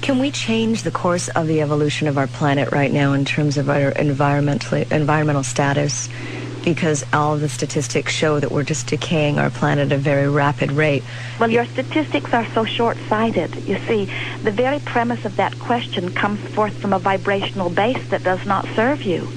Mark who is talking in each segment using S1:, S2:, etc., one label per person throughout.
S1: Can we change the course of the evolution of our planet right now in terms of our environmental status? Because all of the statistics show that we're just decaying our planet at a very rapid rate.
S2: Well, your statistics are so short-sighted. You see, the very premise of that question comes forth from a vibrational base that does not serve you.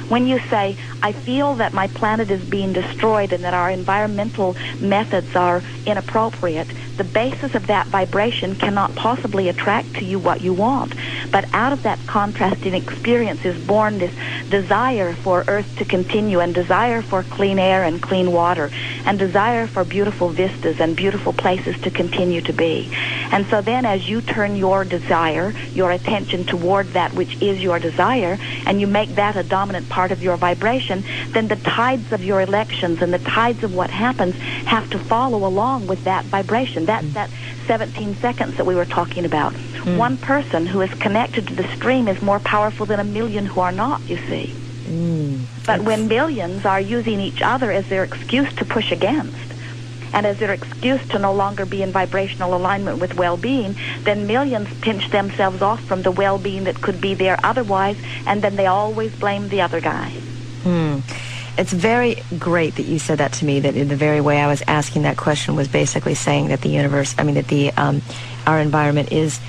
S2: When you say, I feel that my planet is being destroyed and that our environmental methods are inappropriate, the basis of that vibration cannot possibly attract to you what you want. But out of that contrasting experience is born this desire for Earth to continue, and desire for clean air and clean water, and desire for beautiful vistas and beautiful places to continue to be. And so then as you turn your desire, your attention toward that which is your desire, and you make that a dominant part of your vibration, then the tides of your elections and the tides of what happens have to follow along with that vibration. That's that 17 seconds that we were talking about. One person who is connected to the stream is more powerful than a million who are not, you see. But when millions are using each other as their excuse to push against, and as their excuse to no longer be in vibrational alignment with well-being, then millions pinch themselves off from the well-being that could be there otherwise, and then they always blame the other guy.
S1: It's very great that you said that to me, that in the very way I was asking that question was basically saying that the universe, that the our environment is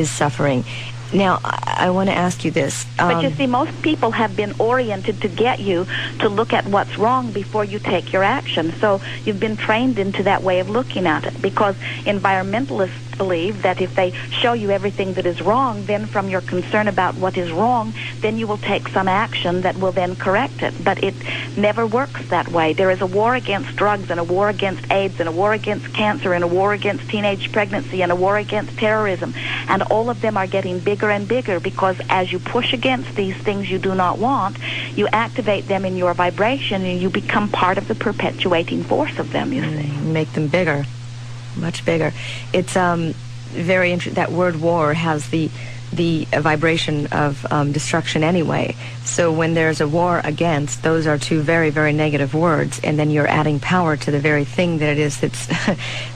S1: suffering. Now, I want to ask you this.
S2: But you see, most people have been oriented to get you to look at what's wrong before you take your action. So you've been trained into that way of looking at it, because environmentalists believe that if they show you everything that is wrong, then from your concern about what is wrong, then you will take some action that will then correct it. But it never works that way. There is a war against drugs, and a war against AIDS, and a war against cancer, and a war against teenage pregnancy, and a war against terrorism. And all of them are getting bigger and bigger, because as you push against these things you do not want, you activate them in your vibration, and you become part of the perpetuating force of them, you see.
S1: Make them bigger. Much bigger. It's very interesting. That word war has the vibration of destruction anyway. So when there's a war against, those are two very, very negative words, and then you're adding power to the very thing that it is that's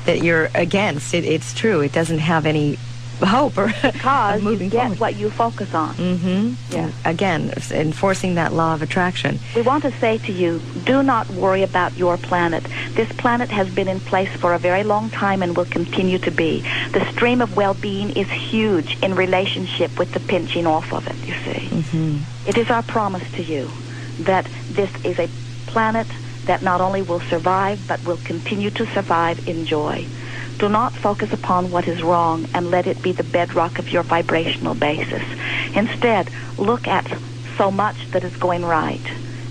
S1: that you're against. It's true. It doesn't have any hope or
S2: because
S1: moving
S2: you get
S1: forward.
S2: What you focus on.
S1: Yeah. Again, enforcing that law of attraction.
S2: We want to say to you, do not worry about your planet. This planet has been in place for a very long time and will continue to be. The stream of well-being is huge in relationship with the pinching off of it, you see. It is our promise to you that this is a planet that not only will survive, but will continue to survive in joy. Do not focus upon what is wrong and let it be the bedrock of your vibrational basis. Instead, look at so much that is going right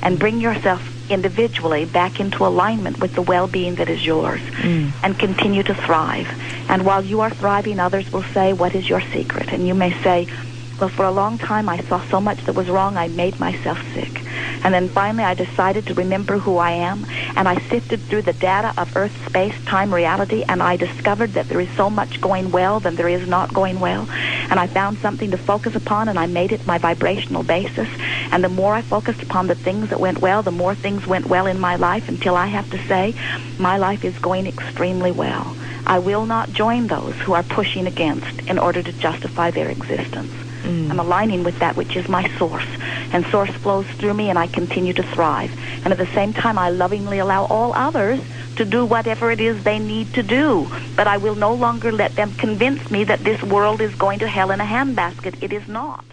S2: and bring yourself individually back into alignment with the well-being that is yours and continue to thrive. And while you are thriving, others will say, what is your secret? And you may say, well, for a long time I saw so much that was wrong, I made myself sick. And then finally I decided to remember who I am, and I sifted through the data of Earth, space, time, reality, and I discovered that there is so much going well than there is not going well. And I found something to focus upon, and I made it my vibrational basis. And the more I focused upon the things that went well, the more things went well in my life, until I have to say, my life is going extremely well. I will not join those who are pushing against in order to justify their existence. I'm aligning with that which is my source, and source flows through me, and I continue to thrive. And at the same time, I lovingly allow all others to do whatever it is they need to do. But I will no longer let them convince me that this world is going to hell in a handbasket. It is not.